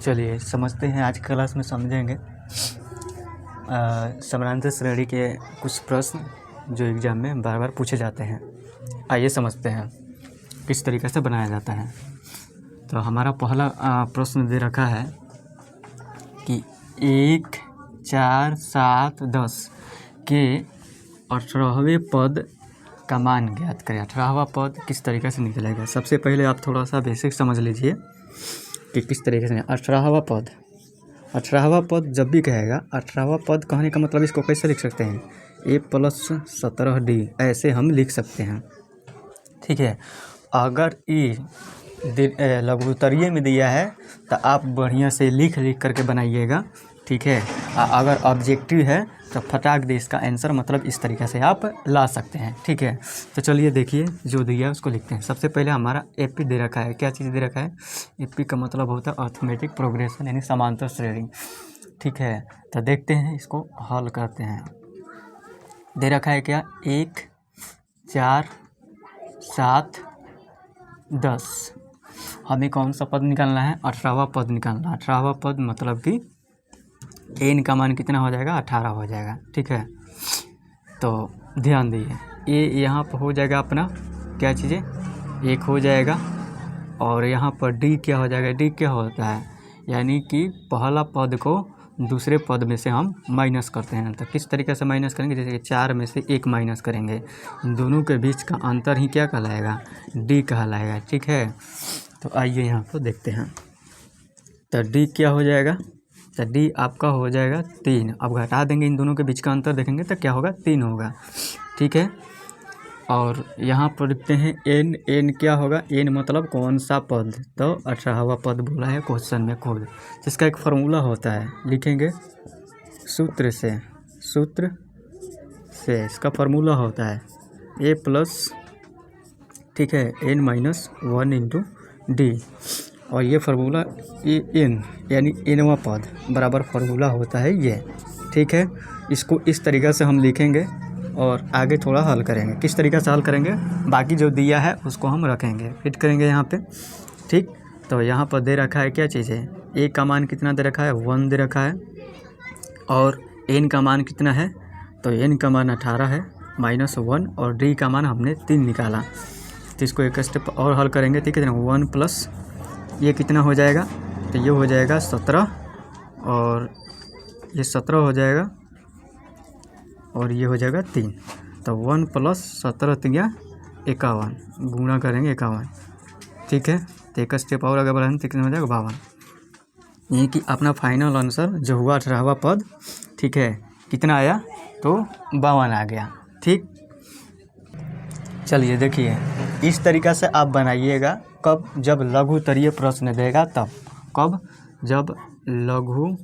चलिए समझते हैं, आज की क्लास में समझेंगे समानांतर श्रेणी के कुछ प्रश्न जो एग्ज़ाम में बार बार पूछे जाते हैं। आइए समझते हैं किस तरीके से बनाया जाता है। तो हमारा पहला प्रश्न दे रखा है कि 1, 4, 7, 10 के 18वें पद का मान ज्ञात करें। 18वां पद किस तरीके से निकलेगा। सबसे पहले आप थोड़ा सा बेसिक समझ लीजिए कि किस तरीके से 18वां पद जब भी कहेगा, 18वां पद कहने का मतलब इसको कैसे लिख सकते हैं, a+17d ऐसे हम लिख सकते हैं। ठीक है, अगर ये लघुत्तरीय में दिया है तो आप बढ़िया से लिख करके बनाइएगा। ठीक है, अगर ऑब्जेक्टिव है तो फटाक दे इसका आंसर मतलब इस तरीके से आप ला सकते हैं। ठीक है, तो चलिए देखिए जो दिया है उसको लिखते हैं। सबसे पहले हमारा एपी दे रखा है। क्या चीज़ दे रखा है, एपी का मतलब होता है अर्थमेटिक प्रोग्रेशन यानी समांतर श्रेणी। ठीक है, तो देखते हैं इसको हल करते हैं। दे रखा है क्या, 1, 4, 7, 10। हमें कौन सा पद निकालना है, 18वां पद निकालना है। 18वां पद मतलब कि n का मान कितना हो जाएगा, 18 हो जाएगा। ठीक है, तो ध्यान दीजिए, ये यहाँ पर हो जाएगा अपना क्या चीज़ें, 1 हो जाएगा और यहाँ पर d क्या हो जाएगा, d क्या होता है यानी कि पहला पद को दूसरे पद में से हम माइनस करते हैं। तो किस तरीके से माइनस करेंगे, जैसे कि 4 में से 1 माइनस करेंगे, दोनों के बीच का अंतर ही क्या कहलाएगा, d कहलाएगा। ठीक है, तो आइए यहाँ पर देखते हैं। तो d क्या हो जाएगा, तो d आपका हो जाएगा 3। अब घटा देंगे, इन दोनों के बीच का अंतर देखेंगे तो क्या होगा, 3 होगा। ठीक है, और यहाँ पर लिखते हैं n क्या होगा, n मतलब कौन सा पद, तो 18वां पद बोला है क्वेश्चन में खुद। जिसका एक फार्मूला होता है, लिखेंगे सूत्र से इसका फार्मूला होता है a+, ठीक है, n-1 × d, और ये फार्मूला n यानी nवां पद बराबर फार्मूला होता है ये। ठीक है, इसको इस तरीक़े से हम लिखेंगे और आगे थोड़ा हल करेंगे। किस तरीक़े से हल करेंगे, बाकी जो दिया है उसको हम रखेंगे, फिट करेंगे यहाँ पे। ठीक, तो यहाँ पर दे रखा है क्या चीज़ है, a का मान कितना दे रखा है, 1 दे रखा है, और n का मान कितना है, तो n का मान 18 है -1, और d का मान हमने 3 निकाला। तो इसको एक स्टेप और हल करेंगे। ठीक है, 1 प्लस ये कितना हो जाएगा, तो ये हो जाएगा 17, और ये 17 हो जाएगा, और ये हो जाएगा 3। तो 1 + 17 × 51, गुणा करेंगे 51। ठीक है, तो एक स्टेप और आगे बढ़ाएंगे तो कितना हो जाएगा, 52। यानी कि अपना फाइनल आंसर जो हुआ 18वां पद, ठीक है, कितना आया, तो 52 आ गया। ठीक, चलिए देखिए इस तरीक़ा से आप बनाइएगा। कब, जब लघुत्तरीय प्रश्न देगा तब। कब, जब लघुत्तरीय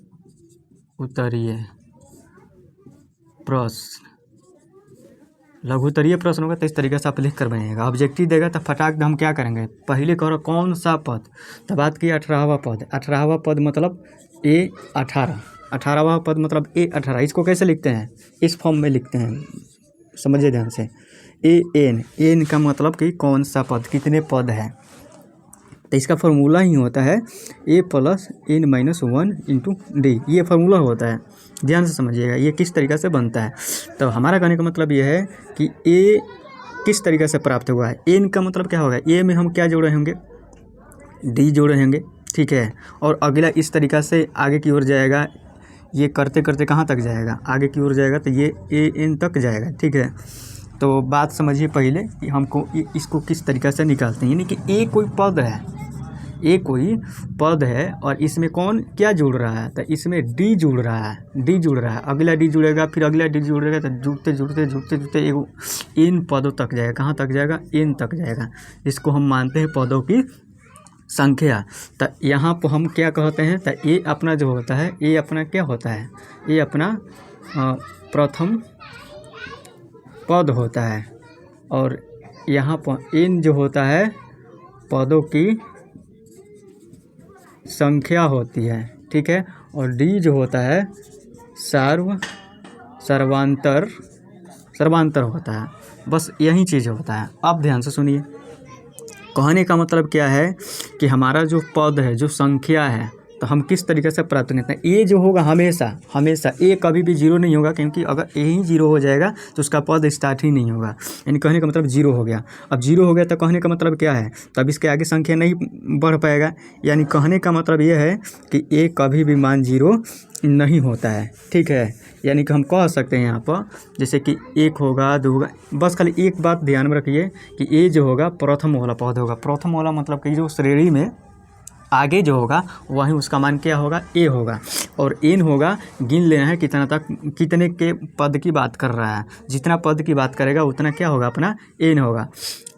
प्रश्न होगा तो इस तरीके से आप लिख कर बनाइएगा। ऑब्जेक्टिव देगा तो फटाक हम क्या करेंगे, पहले करो कौन सा पद, तो बात की 18वां पद। 18वां पद मतलब a18, 18वां पद मतलब a18। इसको कैसे लिखते हैं, इस फॉर्म में लिखते हैं, समझिए ध्यान से। n का मतलब कि कौन सा पद, कितने पद है, तो इसका फार्मूला ही होता है a + n-1 × d। ये फार्मूला होता है, ध्यान से समझिएगा ये किस तरीक़े से बनता है। तो हमारा कहने का मतलब ये है कि a किस तरीक़े से प्राप्त हुआ है। n का मतलब क्या होगा, a में हम क्या जोड़े होंगे, d जोड़े होंगे। ठीक है, और अगला इस तरीक़ा से आगे की ओर जाएगा, ये करते करते कहाँ तक जाएगा, आगे की ओर जाएगा, तो ये an तक जाएगा। ठीक है, तो बात समझिए पहले कि हमको इसको किस तरीक़े से निकालते हैं। यानी कि a कोई पद है और इसमें कौन क्या जुड़ रहा है, तो इसमें d जुड़ रहा है, अगला d जुड़ेगा, फिर अगला d जुड़ेगा, तो जुड़ते एगो n पदों तक जाएगा। कहाँ तक जाएगा, n तक जाएगा, जिसको हम मानते हैं पदों की संख्या। तो यहाँ पर हम क्या कहते हैं, तो a अपना जो होता है, a अपना क्या होता है, a अपना प्रथम पद होता है, और यहाँ पर n जो होता है पदों की संख्या होती है। ठीक है, और d जो होता है सर्वांतर होता है। बस यही चीज़ होता है। अब ध्यान से सुनिए, कहने का मतलब क्या है कि हमारा जो पद है, जो संख्या है, तो हम किस तरीके से प्राप्त करते हैं, ए जो होगा हमेशा हमेशा ए कभी भी जीरो नहीं होगा, क्योंकि अगर ए ही जीरो हो जाएगा तो उसका पद स्टार्ट ही नहीं होगा, यानी कहने का मतलब जीरो हो गया। अब जीरो हो गया तो कहने का मतलब क्या है, तब इसके आगे संख्या नहीं बढ़ पाएगा, यानी कहने का मतलब ये है कि ए कभी भी मान जीरो नहीं होता है। ठीक है, यानी कि हम कह सकते हैं यहाँ पर जैसे कि एक होगा, दो होगा, बस खाली एक बात ध्यान में रखिए कि ए जो होगा प्रथम वाला पद होगा। प्रथम वाला मतलब कि जो श्रेणी में आगे जो होगा वहीं उसका मान क्या होगा, ए होगा। और एन होगा, गिन लेना है कितना तक, कितने के पद की बात कर रहा है, जितना पद की बात करेगा उतना क्या होगा अपना एन होगा।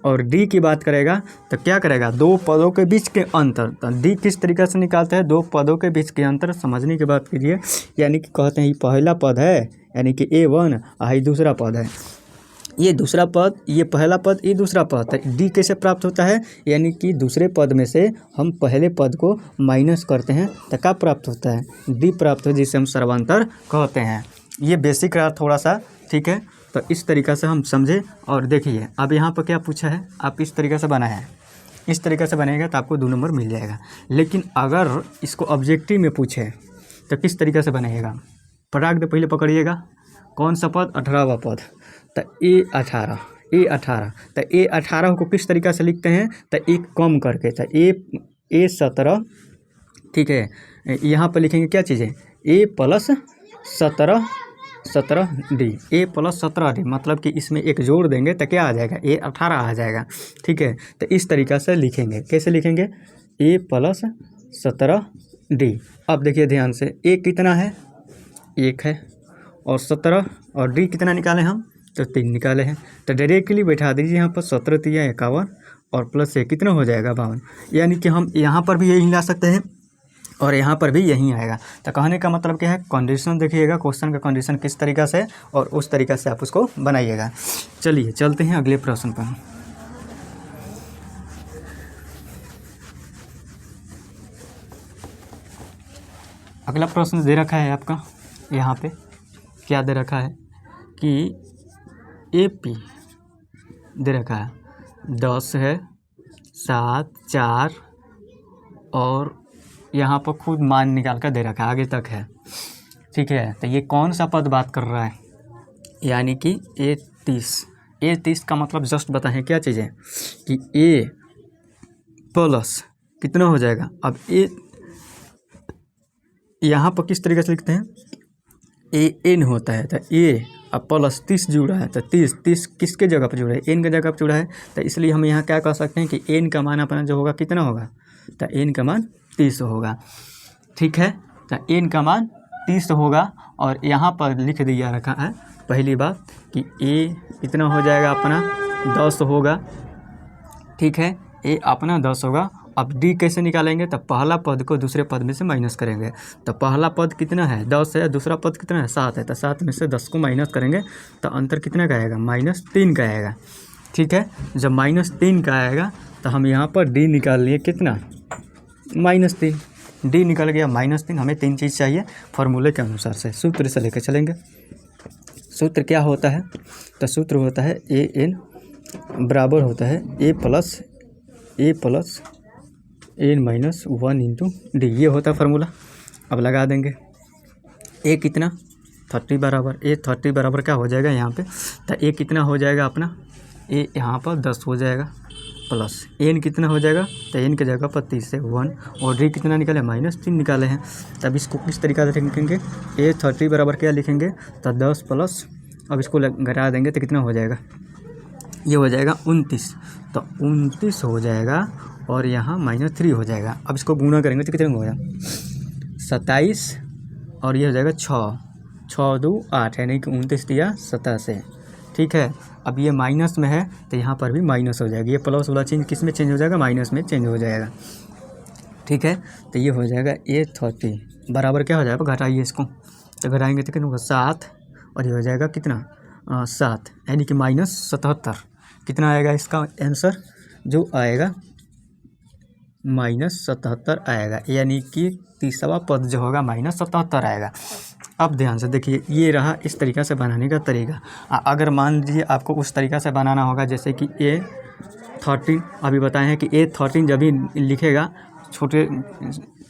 और डी की बात करेगा तो क्या करेगा, दो पदों के बीच के अंतर। तो डी किस तरीके से निकालते हैं, दो पदों के बीच के अंतर समझने की बात कीजिए। यानी कि कहते हैं ये पहला पद है, यानी कि A1, ये दूसरा पद है, ये दूसरा पद, ये पहला पद, ये दूसरा पद। तो डी कैसे प्राप्त होता है, यानी कि दूसरे पद में से हम पहले पद को माइनस करते हैं तो क्या प्राप्त होता है, डी प्राप्त है, जिसे हम सर्वांतर कहते हैं। ये बेसिक रहा थोड़ा सा। ठीक है, तो इस तरीक़ा से हम समझे। और देखिए अब यहाँ पर क्या पूछा है, आप इस तरीक़े से बनाए हैं, इस तरीक़े से बनेगा तो आपको 2 नंबर मिल जाएगा। लेकिन अगर इसको ऑब्जेक्टिव में पूछे तो किस तरीक़े से बनेगा, पराग पहले पकड़िएगा, कौन सा पद, 18वां पद। तो A18, तो A18 को किस तरीक़ा से लिखते हैं, तो एक कम करके, तो A17। ठीक है, यहाँ पर लिखेंगे क्या चीज़ें, A+17D, A+17D, मतलब कि इसमें एक जोड़ देंगे तो क्या आ जाएगा, A18 आ जाएगा। ठीक है, तो इस तरीक़ा से लिखेंगे। कैसे लिखेंगे, A+17D। अब देखिए ध्यान से, A कितना है, 1 है, और 17, और डी कितना निकाले हम, तो 3 निकाले हैं। तो डायरेक्टली बैठा दीजिए यहाँ पर, 17 × 3 = 51, और प्लस 1 कितना हो जाएगा, 52। यानी कि हम यहाँ पर भी यही ला सकते हैं और यहाँ पर भी यही आएगा। तो कहने का मतलब क्या है, कंडीशन देखिएगा, क्वेश्चन का कंडीशन किस तरीक़ा से, और उस तरीक़ा से आप उसको बनाइएगा। चलिए चलते हैं अगले प्रश्न पर। अगला प्रश्न दे रखा है आपका, यहाँ पे क्या दे रखा है कि AP दे रखा है 10 है, 7, 4, और यहाँ पर खुद मान निकाल कर दे रखा है, आगे तक है। ठीक है, तो ये कौन सा पद बात कर रहा है, यानी कि A30 का मतलब जस्ट बताएं क्या चीज़ है कि A प्लस कितना हो जाएगा। अब A यहाँ पर किस तरीके से लिखते हैं, AN होता है, तो A अब प्लस 30 जुड़ा है, तो 30 किसके जगह पर जुड़ा है, N के जगह पर जुड़ा है। तो इसलिए हम यहाँ क्या कह सकते हैं कि N का मान अपना जो होगा कितना होगा, तो N का मान 30 होगा। ठीक है, तो N का मान 30 होगा। और यहाँ पर लिख दिया रखा है पहली बात कि A कितना हो जाएगा अपना 10 होगा। ठीक है, A अपना 10 होगा। अब D कैसे निकालेंगे, तो पहला पद को दूसरे पद में से माइनस करेंगे। तो पहला पद कितना है, 10 है, दूसरा पद कितना है, 7 है, तो 7 में से 10 को माइनस करेंगे तो अंतर कितना का आएगा, -3 का आएगा। ठीक है, जब -3 का आएगा तो हम यहाँ पर D निकाल लिए कितना, -3। D निकल गया -3। हमें 3 चीज़ चाहिए फार्मूले के अनुसार से, सूत्र से लेकर चलेंगे। सूत्र क्या होता है, तो सूत्र होता है AN बराबर होता है A प्लस N - 1 × D, ये होता है फार्मूला। अब लगा देंगे A कितना 30 बराबर, A 30 बराबर क्या हो जाएगा यहाँ पे, तो A कितना हो जाएगा अपना, A यहाँ पर 10 हो जाएगा, प्लस N कितना हो जाएगा, तो N की जगह पर 30 से 1, और D कितना निकाले, -3 निकाले हैं। तब इसको किस तरीक़ा से लिखेंगे, A 30 बराबर क्या लिखेंगे, तो 10 प्लस, अब इसको घटा देंगे तो कितना हो जाएगा, ये हो जाएगा 29, तो 29 हो जाएगा, और यहाँ -3 हो जाएगा। अब इसको गुणा करेंगे तो कितना हो जाएगा, 27, और ये हो जाएगा 6 2 8, यानी कि 29 दिया 87। ठीक है, अब ये माइनस में है तो यहाँ पर भी माइनस हो जाएगा, ये प्लस वाला चिन्ह किस में चेंज हो जाएगा, माइनस में चेंज हो जाएगा। ठीक है, तो ये हो जाएगा A 30 बराबर क्या हो जाएगा, घटाइए इसको, तो घटाएंगे तो कितना होगा 7, और ये हो जाएगा कितना 7, यानी कि -77। कितना आएगा इसका आंसर, जो आएगा -77 आएगा, यानी कि तीसरा पद जो होगा -77 आएगा। अब ध्यान से देखिए, ये रहा इस तरीक़ा से बनाने का तरीका। अगर मान लीजिए आपको उस तरीक़ा से बनाना होगा जैसे कि A13, अभी बताए हैं कि A13 जब भी लिखेगा छोटे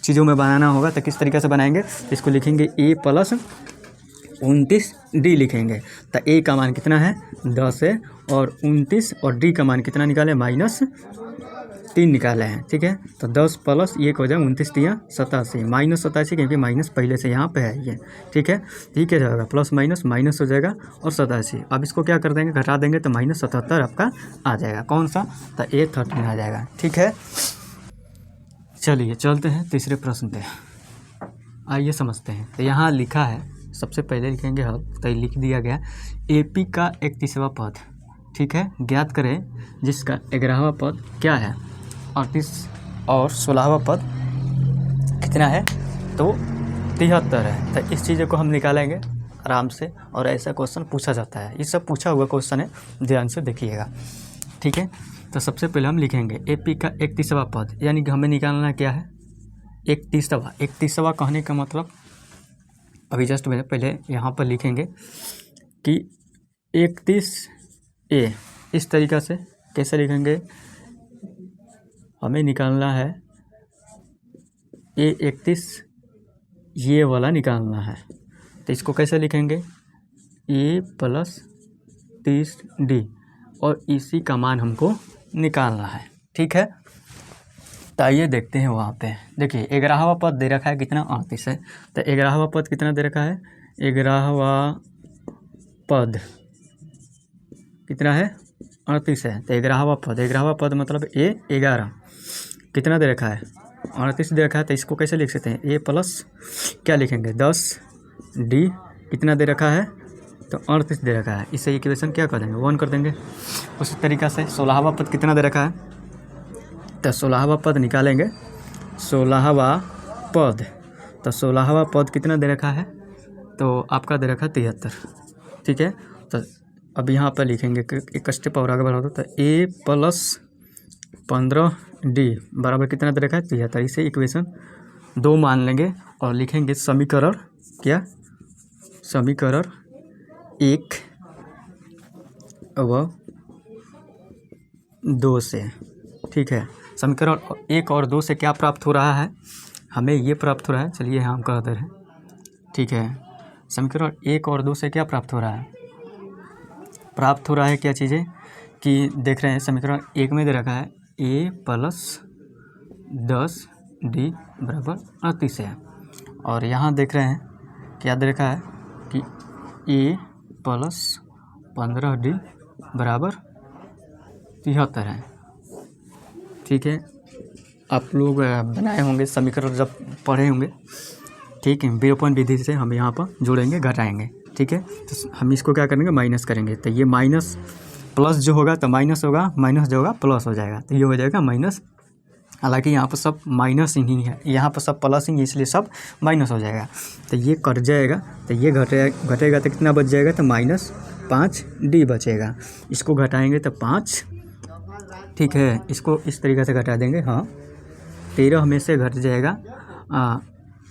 चीज़ों में बनाना होगा तो किस तरीके से बनाएंगे, तो इसको लिखेंगे a प्लस 29d लिखेंगे। तो a का मान कितना है 10 है और 29 और d का मान कितना निकाले -3 निकाले हैं। ठीक है, तो 10 प्लस ये हो जाए 29 दिया 87 -87 क्योंकि माइनस पहले से यहाँ पे है ये। ठीक है, ठीक है जाएगा प्लस माइनस माइनस हो जाएगा और 87। अब इसको क्या कर देंगे, घटा देंगे तो -77 आपका आ जाएगा। कौन सा, तो A13 आ जाएगा। ठीक है, चलिए चलते हैं तीसरे प्रश्न पे, आइए समझते हैं। तो यहाँ लिखा है, सबसे पहले लिखेंगे हल, तो लिख दिया गया AP का 31वां पद। ठीक है, ज्ञात करें जिसका 11वां पद क्या है 38 और 16वां पद कितना है तो 73 है। तो इस चीज़ को हम निकालेंगे आराम से, और ऐसा क्वेश्चन पूछा जाता है, ये सब पूछा हुआ क्वेश्चन है, ध्यान से देखिएगा। ठीक है, तो सबसे पहले हम लिखेंगे AP का 31वां पद, यानी कि हमें निकालना क्या है 31वां कहने का मतलब अभी जस्ट मैंने पहले यहाँ पर लिखेंगे कि 31A, इस तरीक़ा से कैसे लिखेंगे, हमें निकालना है A31 ये वाला निकालना है। तो इसको कैसे लिखेंगे A प्लस 30D, और इसी का मान हमको निकालना है। ठीक है, तो आइए देखते हैं। वहाँ पे देखिए 11वां पद दे रखा है कितना 38 है। तो 11वां पद कितना दे रखा है, 11वां पद कितना है 38 है। तो 11वां पद मतलब A11 कितना दे रखा है 38 दे रखा है। तो इसको कैसे लिख सकते हैं, A प्लस क्या लिखेंगे 10D कितना दे रखा है तो 38 दे रखा है। इससे इक्वेशन क्या कर देंगे 1 कर देंगे। उसी तरीक़ा से 16वां पद कितना दे रखा है, तो 16वां पद निकालेंगे। 16वां पद, तो 16वां पद कितना दे रखा है तो आपका दे रखा है 73। ठीक है, तो अब यहाँ पर लिखेंगे एक स्टेप और आगे बढ़ा दो, तो A प्लस 15D बराबर कितना दे रखा है 73। इसे इक्वेशन 2 मान लेंगे और लिखेंगे समीकरण क्या, समीकरण 1 व 2 से। ठीक है, समीकरण 1 और 2 से क्या प्राप्त हो रहा है, हमें ये प्राप्त हो रहा है, चलिए हम कहते हैं। ठीक है, समीकरण 1 और 2 से क्या प्राप्त हो रहा है, प्राप्त हो रहा है क्या चीज़ें कि देख रहे हैं समीकरण 1 में दे रखा है A प्लस 10D बराबर 38 है, और यहाँ देख रहे हैं क्या दे रखा है कि A प्लस 15D बराबर 73 है। ठीक है, आप लोग बनाए होंगे समीकरण जब पढ़े होंगे। ठीक है, विलोपन विधि से हम यहाँ पर जोड़ेंगे घटाएंगे। ठीक है, तो हम इसको क्या करेंगे माइनस करेंगे, तो ये माइनस प्लस जो होगा तो माइनस होगा, माइनस जो होगा प्लस हो जाएगा, तो ये हो जाएगा माइनस। हालांकि यहाँ पर सब माइनस ही है, यहाँ पर सब प्लस ही, इसलिए सब माइनस हो जाएगा। तो ये कट जाएगा, तो ये घटेगा तो कितना बच जाएगा, तो -5D बचेगा। इसको घटाएंगे तो 5। ठीक है, इसको इस तरीक़े से घटा देंगे। हाँ, 13 में से घट जाएगा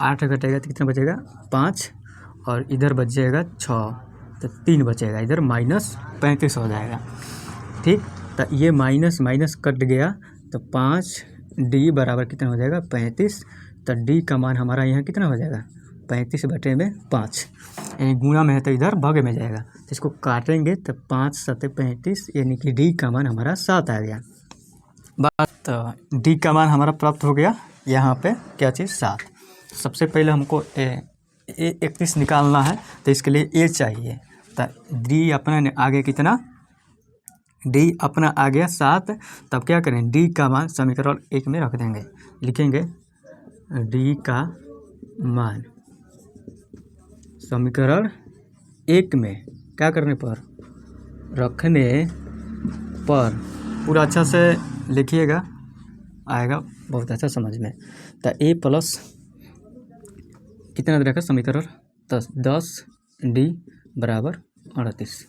8 घटेगा तो कितना बचेगा 5, और इधर बच जाएगा 6, तो 3 बचेगा, इधर -35 हो जाएगा। ठीक, तो ये माइनस माइनस कट गया, तो 5D बराबर कितना हो जाएगा 35। तो D का मान हमारा यहाँ कितना हो जाएगा 35/5, यानी गुणा में है तो इधर भागे में जाएगा। तो इसको काटेंगे तो 5 7 35, यानी कि D का मान हमारा 7 आ गया। बात, तो D का मान हमारा प्राप्त हो गया यहाँ पे क्या चीज़ 7। सबसे पहले हमको A31 निकालना है, तो इसके लिए A चाहिए। तो D अपना आगे कितना, D अपना आ गया 7। तब क्या करें, D का मान समीकरण 1 में रख देंगे, लिखेंगे D का मान समीकरण 1 में क्या करने पर, रखने पर, पूरा अच्छा से लिखिएगा, आएगा बहुत अच्छा समझ में। तो A प्लस कितना दे रखा समीकरण 10D बराबर 38।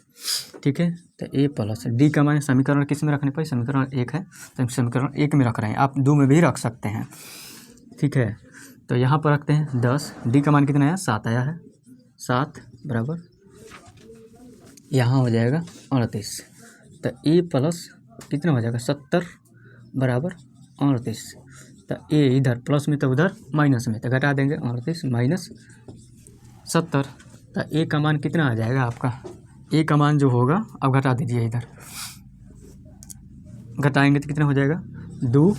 ठीक है, तो A प्लस D का मान समीकरण किस में रखने पर, समीकरण 1 है तो समीकरण 1 में रख रहे हैं, आप 2 में भी रख सकते हैं। ठीक है, तो यहाँ पर रखते हैं 10, D का मान कितना आया 7 आया है, 7 बराबर यहाँ हो जाएगा 38। तो A प्लस कितना हो जाएगा 70 बराबर 38। तो तो ए इधर प्लस में तो उधर माइनस में, तो घटा देंगे 38 माइनस 70। तो ए का मान कितना आ जाएगा आपका, ए का मान जो होगा अब घटा दीजिए, इधर घटाएंगे तो कितना हो जाएगा 2।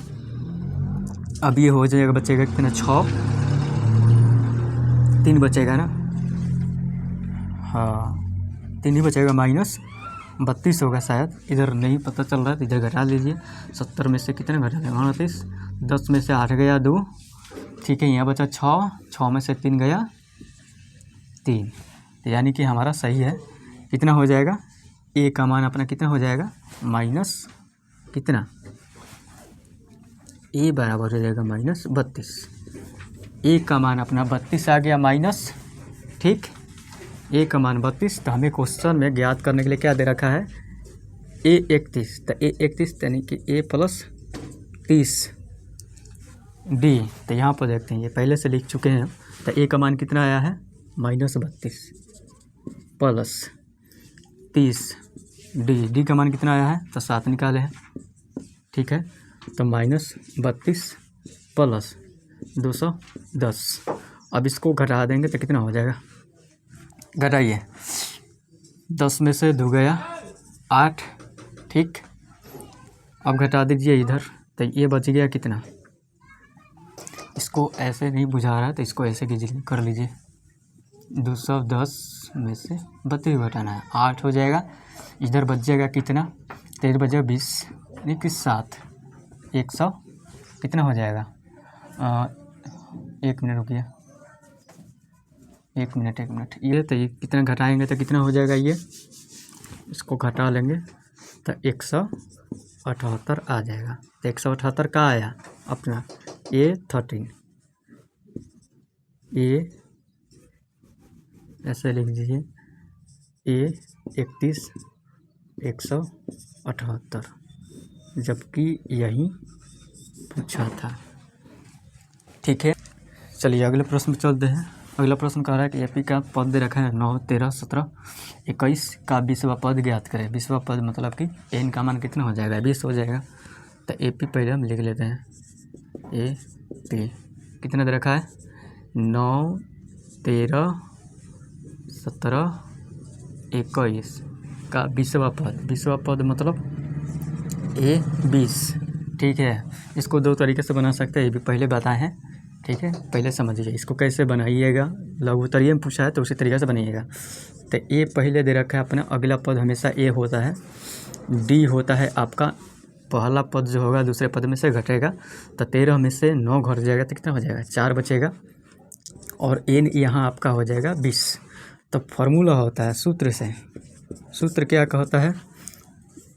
अब ये हो जाएगा, बचेगा कितना 6, 3 बचेगा ना, हाँ 3 ही बचेगा, माइनस 32 होगा शायद, इधर नहीं पता चल रहा है तो इधर घटा लीजिए। 70 में से कितना घटा देंगे 29, 10 में से 8 गया 2, ठीक है। यहाँ बचा 6, 6 में से 3 गया 3, तो यानी कि हमारा सही है। कितना हो जाएगा, ए का मान अपना कितना हो जाएगा माइनस कितना, ए बराबर हो जाएगा माइनस 32। ए का मान अपना 32 आ गया माइनस, ठीक। ए का मान 32, तो हमें क्वेश्चन में ज्ञात करने के लिए क्या दे रखा है ए 31, तो ए 31 यानी कि ए प्लस 30 डी। तो यहाँ पर देखते हैं, ये पहले से लिख चुके हैं। तो ए का मान कितना आया है माइनस 32 प्लस 30 डी, डी का मान कितना आया है तो 7 निकाले हैं, ठीक है। तो माइनस 32 प्लस 210, अब इसको घटा देंगे तो कितना हो जाएगा, घटाइए, 10 में से 2 गया 8, ठीक। अब घटा दीजिए इधर, तो ये बच गया कितना, इसको ऐसे नहीं बुझा रहा है तो इसको ऐसे कीजिए, कर लीजिए। 210 में से 32 घटाना है, 8 हो जाएगा। इधर बच जाएगा कितना, 13 बजेगा 20 यानी कि 7, 100 कितना हो जाएगा, 1 मिनट रुकिए, 1 मिनट ये तो ये कितना घटाएंगे तो कितना हो जाएगा, ये इसको घटा लेंगे तो 178 आ जाएगा। तो 178 का आया अपना A13, ए ऐसे लिख दीजिए A31 178, जबकि यही पूछा था, ठीक है। चलिए अगले प्रश्न पे चलते हैं। अगला प्रश्न कह रहा है कि एपी का पद दे रखा है 9, 13, 17, 21 का 20वां पद ज्ञात करें। 20वां पद मतलब कि एन का मान कितना हो जाएगा, 20 हो जाएगा। तो एपी पहले हम लिख लेते हैं, ए पी कितना दे रखा है 9, 13, 17, 21 का 20वां पद। 20वां पद मतलब ए 20, ठीक है। इसको 2 तरीके से बना सकते हैं, ये भी पहले बताए हैं, ठीक है। पहले समझिए इसको कैसे बनाइएगा, लघुत्तरीय में पूछा है तो उसी तरीके से बनाइएगा। तो ए पहले दे रखा है अपना, अगला पद हमेशा ए होता है, डी होता है आपका पहला पद जो होगा दूसरे पद में से घटेगा। तो 13 में से 9 घट जाएगा तो कितना हो जाएगा 4 बचेगा, और एन यहाँ आपका हो जाएगा 20। तो फार्मूला होता है सूत्र से, सूत्र क्या कहता है,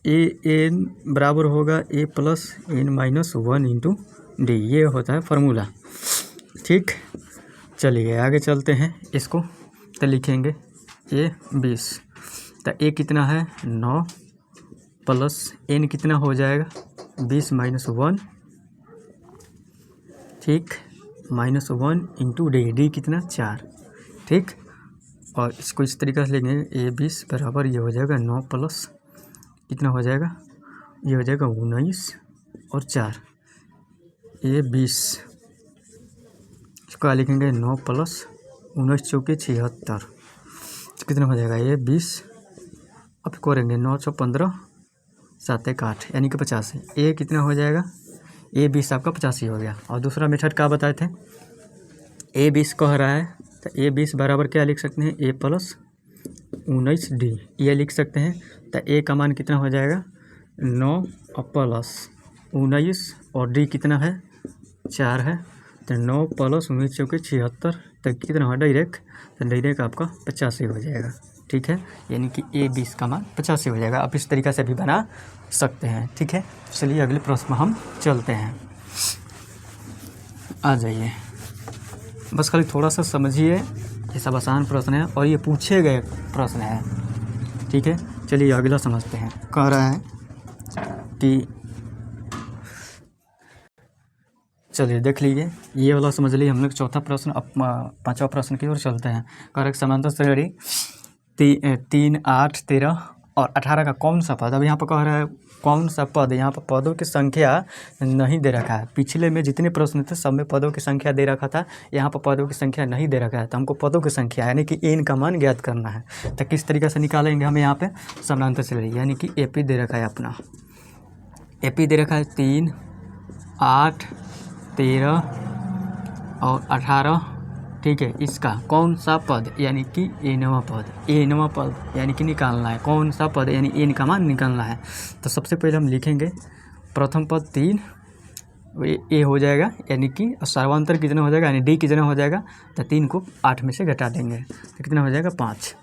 ए एन बराबर होगा a plus n minus 1 into d, ये होता है फार्मूला, ठीक। चलिए आगे चलते हैं, इसको तो लिखेंगे ए 20, तो ए कितना है 9 प्लस एन कितना हो जाएगा 20 माइनस 1, ठीक, माइनस 1 इंटू डी, डी कितना 4, ठीक। और इसको इस तरीके से लिखेंगे ए 20 बराबर ये हो जाएगा 9 प्लस कितना हो जाएगा, ये हो जाएगा 19 और 4 ए 20, इसको लिखेंगे 9 प्लस 19 चौके 76, कितना हो जाएगा ये 20। अब करेंगे 9 × 15 7 × 8 यानी कि 85। ए कितना हो जाएगा, ए 20 आपका 85 हो गया। और दूसरा मेथड क्या बताए थे, ए 20 कह रहा है तो ए 20 बराबर क्या लिख सकते हैं, ए प्लस 19 डी, ये लिख सकते हैं। तो ए का मान कितना हो जाएगा 9 प्लस 19 और डी कितना है 4 है, तो 9 प्लस 19 चौके 76, तो कितना हो डायरेक्ट, तो डायरेक्ट आपका 85 हो जाएगा, ठीक है। यानी कि ए 20 का मान 85 हो जाएगा। आप इस तरीक़ा से भी बना सकते हैं, ठीक है। चलिए अगले प्रश्न में हम चलते हैं, आ जाइए, बस खाली थोड़ा सा समझिए, ये सब आसान प्रश्न है और ये पूछे गए प्रश्न है, ठीक है। चलिए अगला समझते हैं। कह रहा है कि चलिए देख लीजिए, ये वाला समझ लीजिए हम लोग चौथा प्रश्न। अब 5वां प्रश्न की ओर चलते हैं। कह समांतर श्रेणी 3, 8, 13 और 18 का कौन सा पद, अब यहाँ पर कह रहा है कौन सा पद, यहाँ पर पदों की संख्या नहीं दे रखा है। पिछले में जितने प्रश्न थे सब में पदों की संख्या दे रखा था, यहाँ पर पदों की संख्या नहीं दे रखा है। तो हमको पदों की संख्या यानी कि एन का मान ज्ञात करना है। तो किस तरीके से निकालेंगे हम यहाँ पे समानांतर श्रेणी, यानी कि एपी दे रखा है अपना, एपी दे रखा है 3, 8, 13 और 18, ठीक है। इसका कौन सा पद यानी कि एनवा पद, एनवा पद यानी कि निकालना है, कौन सा पद यानी एन का मान निकालना है। तो सबसे पहले हम लिखेंगे प्रथम पद 3, ए हो जाएगा यानी कि सर्वांतर कितना हो जाएगा यानी डी कितना हो जाएगा। तो 3 को 8 में से घटा देंगे तो कितना हो जाएगा 5,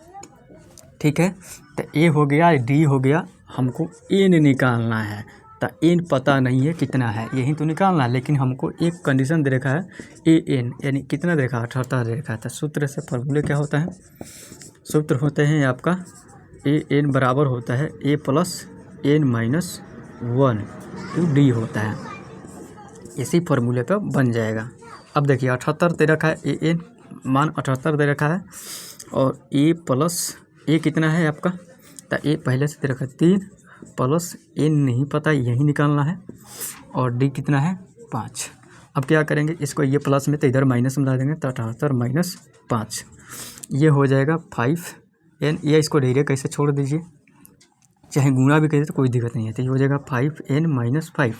ठीक है। तो ए हो गया, डी हो गया, हमको एन निकालना है। तो एन पता नहीं है कितना है, यही तो निकालना है। लेकिन हमको एक कंडीशन दे रखा है ए एन यानी कितना दे रखा है 78 दे रखा है। तो सूत्र से फॉर्मूले क्या होता है, सूत्र होते हैं आपका ए एन बराबर होता है a plus n minus 1 to d होता है। इसी फॉर्मूले पर बन जाएगा। अब देखिए 78 दे रखा है, ए एन मान 78 दे रखा है और ए प्लस ए कितना है आपका, तो ए पहले से दे रखा है 3 प्लस एन नहीं पता, यही निकालना है। और डी कितना है 5। अब क्या करेंगे, इसको ये प्लस में तो इधर माइनस में ला देंगे तो 78 माइनस 5 ये हो जाएगा 5n। या इसको डायरेक्ट कैसे छोड़ दीजिए, चाहे गुणा भी करिए तो कोई दिक्कत नहीं है। तो ये हो जाएगा 5n माइनस 5,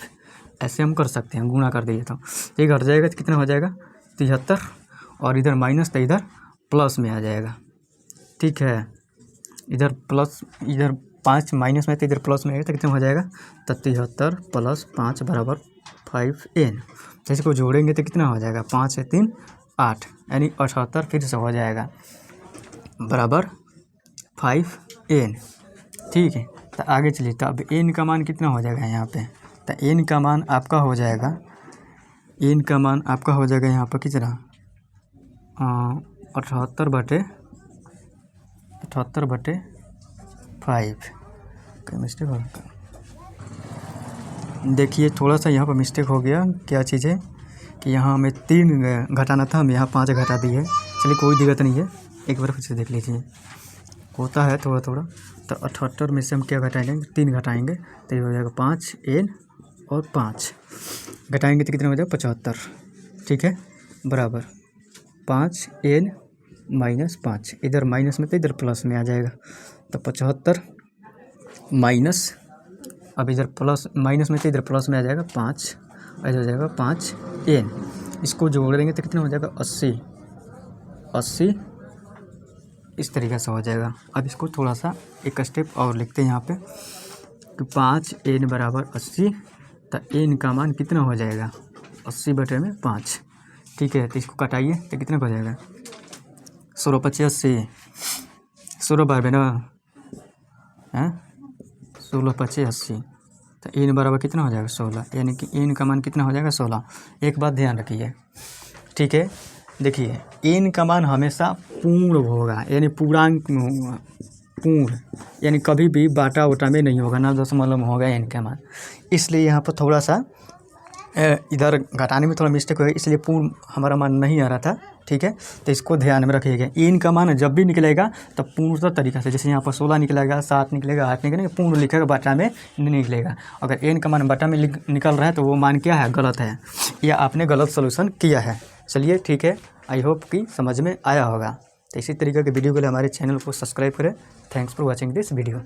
ऐसे हम कर सकते हैं, गुणा कर दीजिए तो ये घट जाएगा तो कितना हो जाएगा 73 और इधर माइनस तो इधर प्लस में आ जाएगा, ठीक है। इधर प्लस इधर 5 माइनस में तो इधर प्लस में आएगा तो कितना हो जाएगा 73 प्लस 5 बराबर 5n। तो इसको जोड़ेंगे तो कितना हो जाएगा 5 से 3 8 यानी 78 फिर से हो जाएगा बराबर 5n, ठीक है। तो आगे चलिए, तो अब n का मान कितना हो जाएगा यहाँ पे, तो n का मान आपका हो जाएगा, n का मान आपका हो जाएगा यहाँ पर कितना 78/5। क्या मिस्टेक हो गया, देखिए थोड़ा सा यहाँ पर मिस्टेक हो गया। क्या चीज़ है कि यहाँ हमें 3 घटाना था, हम यहाँ 5 घटा दिए। चलिए कोई दिक्कत नहीं है, एक बार फिर से देख लीजिए, होता है थोड़ा थोड़ा। तो 78 में से हम क्या घटाएंगे 3 घटाएंगे तो ये हो जाएगा 5n और 5 घटाएंगे तो कितना हो जाएगा 75, ठीक है, बराबर 5n माइनस 5, इधर माइनस में तो इधर प्लस में आ जाएगा। तो 75 माइनस, अब इधर प्लस माइनस में तो इधर प्लस में आ जाएगा 5, ऐसा हो जाएगा 5n। इसको जोड़ देंगे तो कितना हो जाएगा 80 इस तरीके से हो जाएगा। अब इसको थोड़ा सा एक स्टेप और लिखते हैं यहाँ पे कि 5n बराबर 80। तो n का मान कितना हो जाएगा 80/5, ठीक है। तो इसको कटाइए तो कितना हो जाएगा 16/5 16 बार में ना है 16/5 तो n बराबर कितना हो जाएगा 16, यानी कि n का मान कितना हो जाएगा 16। एक बात ध्यान रखिए, ठीक है, देखिए n का मान हमेशा पूर्ण होगा, यानी पूर्णांक में होगा, पूर्ण यानी कभी भी बाटा वटा में नहीं होगा, ना दशमलव में होगा n का मान। इसलिए यहाँ पर थोड़ा सा इधर घटाने में थोड़ा मिस्टेक हो गया, इसलिए पूर्ण हमारा मान नहीं आ रहा था, ठीक है। तो इसको ध्यान में रखिएगा, n का मान जब भी निकलेगा तब पूर्णतः तरीका से, जैसे यहाँ पर 16 निकलेगा, 7 निकलेगा, 8 निकलेगा, पूर्ण लिखेगा, बाटा में नहीं निकलेगा। अगर n का मान बाटा में निकल रहा है तो वो मान क्या है गलत है, या आपने गलत सोल्यूशन किया है। चलिए ठीक है, आई होप कि समझ में आया होगा। तो इसी तरीके के वीडियो के लिए हमारे चैनल को सब्सक्राइब करें। Thanks for watching this video.